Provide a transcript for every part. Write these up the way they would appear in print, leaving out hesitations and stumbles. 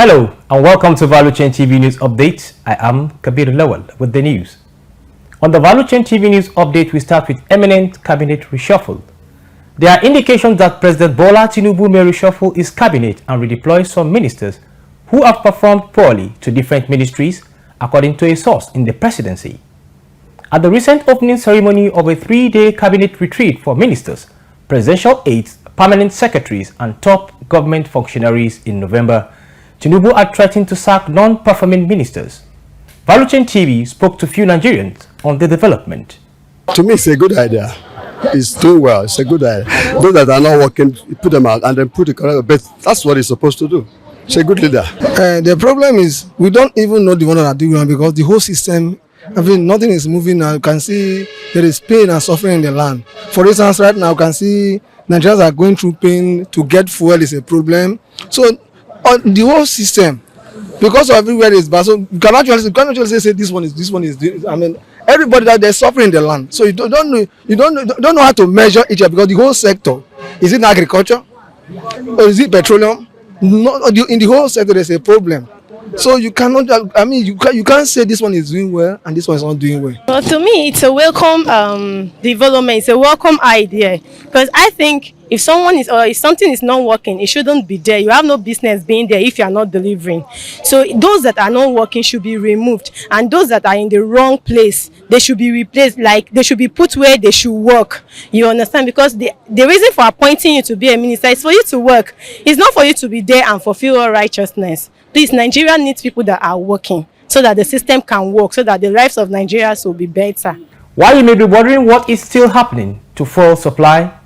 Hello and welcome to Value Chain TV News Update. I am Kabir Lawal with the news. On the Value Chain TV News Update, we start with eminent cabinet reshuffle. There are indications that President Bola Tinubu may reshuffle his cabinet and redeploy some ministers who have performed poorly to different ministries, according to a source in the presidency. At the recent opening ceremony of a 3-day cabinet retreat for ministers, presidential aides, permanent secretaries and top government functionaries in November, Tinubu had threatened to sack non-performing ministers. Value Chain TV spoke to few Nigerians on the development. To me, it's a good idea. It's doing well. It's a good idea. Those that are not working, put them out and then put the correct. But that's what he's supposed to do. It's a good leader. The problem is we don't even know the one that are doing well because the whole system, nothing is moving now. You can see there is pain and suffering in the land. For instance, right now you can see Nigerians are going through pain. To get fuel is a problem. So the whole system, because of everywhere is bad, so you cannot actually say this one is. I mean, everybody that they're suffering in the land. So you don't know how to measure each other because the whole sector, is it agriculture or is it petroleum? No, in the whole sector there's a problem. So you cannot. I mean, you can't say this one is doing well and this one is not doing well. Well, to me, it's a welcome development. It's a welcome idea because I think if something is not working, it shouldn't be there. You have no business being there if you are not delivering. So those that are not working should be removed, and those that are in the wrong place, they should be replaced. Like they should be put where they should work. You understand? Because the reason for appointing you to be a minister is for you to work. It's not for you to be there and fulfill all righteousness. Please, Nigeria needs people that are working so that the system can work, so that the lives of Nigerians will be better. While you may be wondering what is still happening to fuel supply,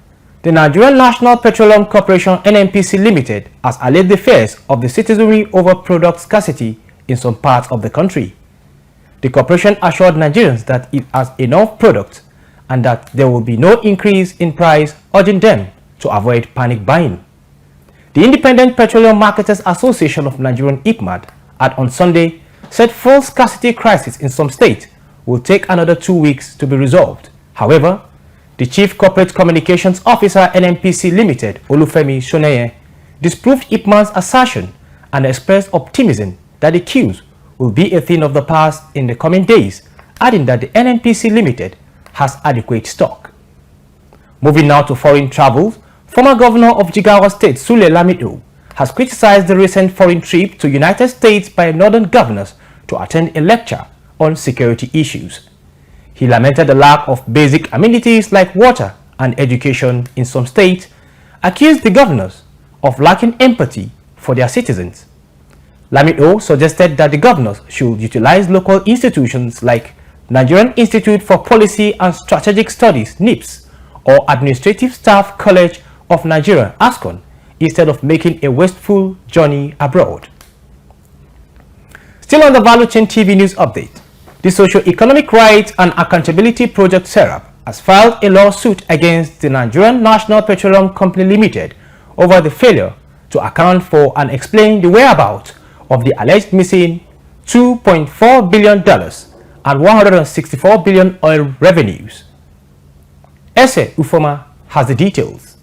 the Nigerian National Petroleum Corporation (NNPC) Limited has allayed the fears of the citizenry over product scarcity in some parts of the country. The corporation assured Nigerians that it has enough product and that there will be no increase in price, urging them to avoid panic buying. The Independent Petroleum Marketers Association of Nigerian (IPMAD) had on Sunday said fuel scarcity crisis in some states will take another 2 weeks to be resolved. However, the Chief Corporate Communications Officer NNPC Limited, Olufemi Soneye, disproved IPMAN's assertion and expressed optimism that the queues will be a thing of the past in the coming days, adding that the NNPC Limited has adequate stock. Moving now to foreign travel, former Governor of Jigawa State, Sule Lamido, has criticized the recent foreign trip to United States by northern governors to attend a lecture on security issues. He lamented the lack of basic amenities like water and education in some states, accused the governors of lacking empathy for their citizens. Lamido suggested that the governors should utilize local institutions like Nigerian Institute for Policy and Strategic Studies (NIPS) or Administrative Staff College of Nigeria (ASCON) instead of making a wasteful journey abroad. Still on the Value Chain TV News Update, the Socio-Economic Rights and Accountability Project (SERAP) has filed a lawsuit against the Nigerian National Petroleum Company Limited over the failure to account for and explain the whereabouts of the alleged missing $2.4 billion and 164 billion oil revenues. Ese Ufoma has the details.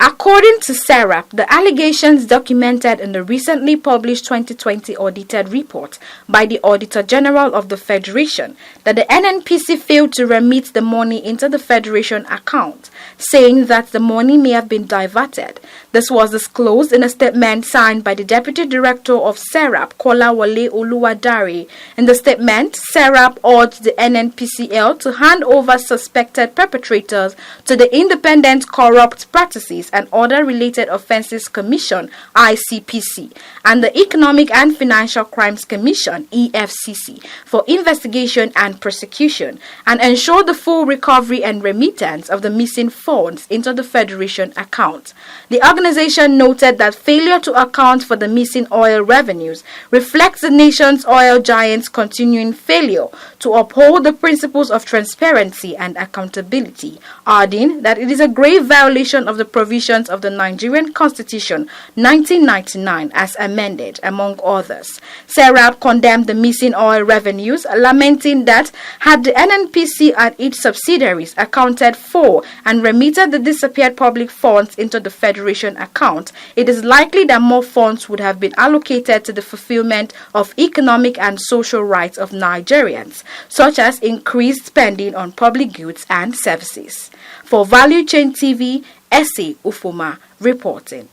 According to SERAP, the allegations documented in the recently published 2020 audited report by the Auditor General of the Federation that the NNPC failed to remit the money into the Federation account, saying that the money may have been diverted. This was disclosed in a statement signed by the Deputy Director of SERAP, Kolawole Oluwadare. In the statement, SERAP urged the NNPCL to hand over suspected perpetrators to the Independent Corrupt Practices and Other Related Offences Commission (ICPC) and the Economic and Financial Crimes Commission (EFCC) for investigation and prosecution, and ensure the full recovery and remittance of the missing funds into the Federation account. The organization noted that failure to account for the missing oil revenues reflects the nation's oil giants' continuing failure to uphold the principles of transparency and accountability, adding that it is a grave violation of the provision provisions of the Nigerian Constitution 1999 as amended, among others. Serap condemned the missing oil revenues, lamenting that had the NNPC and its subsidiaries accounted for and remitted the disappeared public funds into the Federation account, it is likely that more funds would have been allocated to the fulfillment of economic and social rights of Nigerians, such as increased spending on public goods and services. For Value Chain TV, Essie Ufuma reporting.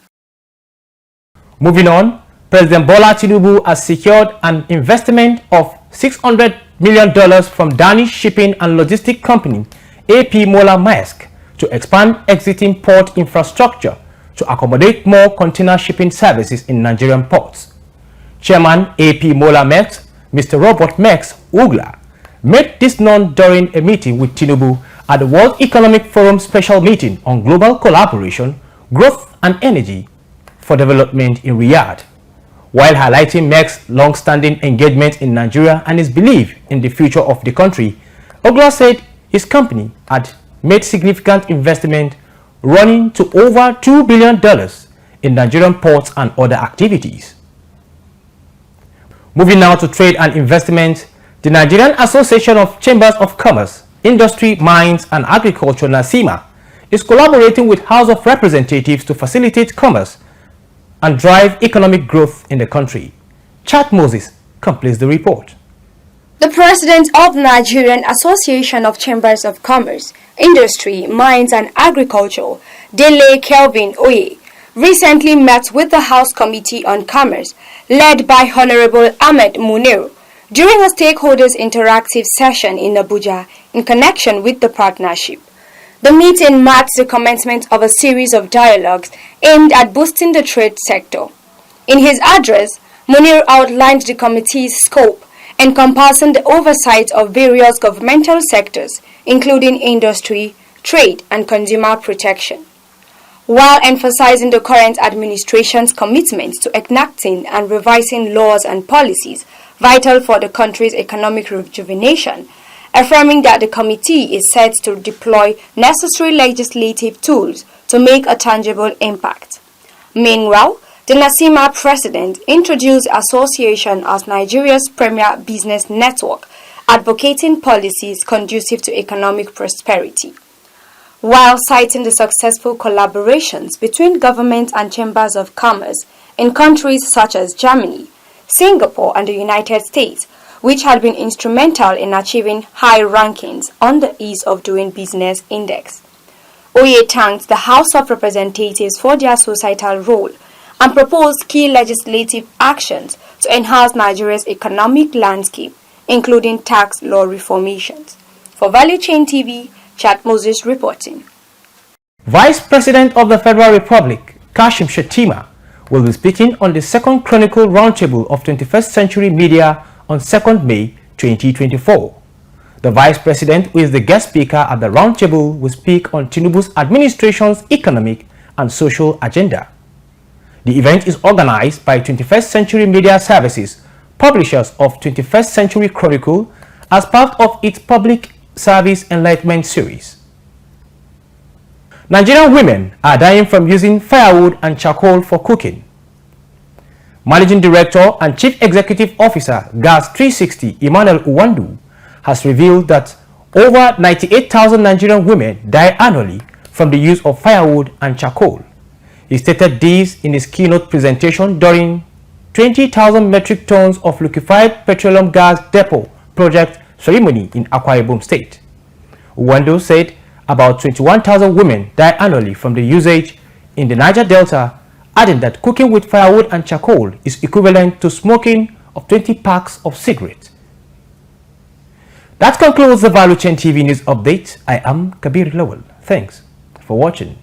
Moving on, President Bola Tinubu has secured an investment of $600 million from Danish shipping and logistic company AP Moller Maersk to expand existing port infrastructure to accommodate more container shipping services in Nigerian ports. Chairman AP Moller Maersk, Mr. Robert Maersk Ugla, made this known during a meeting with Tinubu at the World Economic Forum special meeting on global collaboration, growth and energy for development in Riyadh. While highlighting Maersk's long-standing engagement in Nigeria and his belief in the future of the country, Ugla said his company had made significant investment running to over $2 billion in Nigerian ports and other activities. Moving now to trade and investment, the Nigerian Association of Chambers of Commerce, Industry, Mines and Agriculture (NACIMA) is collaborating with House of Representatives to facilitate commerce and drive economic growth in the country. Chad Moses completes the report. The president of the Nigerian Association of Chambers of Commerce, Industry, Mines and Agriculture, Dele Kelvin Oye, recently met with the House Committee on Commerce, led by Honorable Ahmed Munir, during a stakeholders interactive session in Abuja in connection with the partnership. The meeting marks the commencement of a series of dialogues aimed at boosting the trade sector. In his address, Munir outlined the committee's scope, encompassing the oversight of various governmental sectors, including industry, trade, and consumer protection, while emphasizing the current administration's commitment to enacting and revising laws and policies vital for the country's economic rejuvenation, affirming that the committee is set to deploy necessary legislative tools to make a tangible impact. Meanwhile, the NACIMA president introduced the association as Nigeria's premier business network, advocating policies conducive to economic prosperity, while citing the successful collaborations between government and chambers of commerce in countries such as Germany, Singapore and the United States, which had been instrumental in achieving high rankings on the Ease of Doing Business Index. Oye thanked the House of Representatives for their societal role and proposed key legislative actions to enhance Nigeria's economic landscape, including tax law reformations. For Value Chain TV, Chad Moses reporting. Vice President of the Federal Republic, Kashim Shettima, will be speaking on the second Chronicle Roundtable of 21st Century Media on 2nd May 2024. The Vice President, who is the guest speaker at the roundtable, will speak on Tinubu's administration's economic and social agenda. The event is organized by 21st Century Media Services, publishers of 21st Century Chronicle, as part of its Public Service Enlightenment series. Nigerian women are dying from using firewood and charcoal for cooking. Managing Director and Chief Executive Officer, Gas 360, Emmanuel Uwandu, has revealed that over 98,000 Nigerian women die annually from the use of firewood and charcoal. He stated this in his keynote presentation during 20,000 metric tons of liquefied petroleum gas depot project ceremony in Akwa Ibom State. Uwandu said about 21,000 women die annually from the usage in the Niger Delta, adding that cooking with firewood and charcoal is equivalent to smoking of 20 packs of cigarettes. That concludes the Value Chain TV News Update. I am Kabir Lowell. Thanks for watching.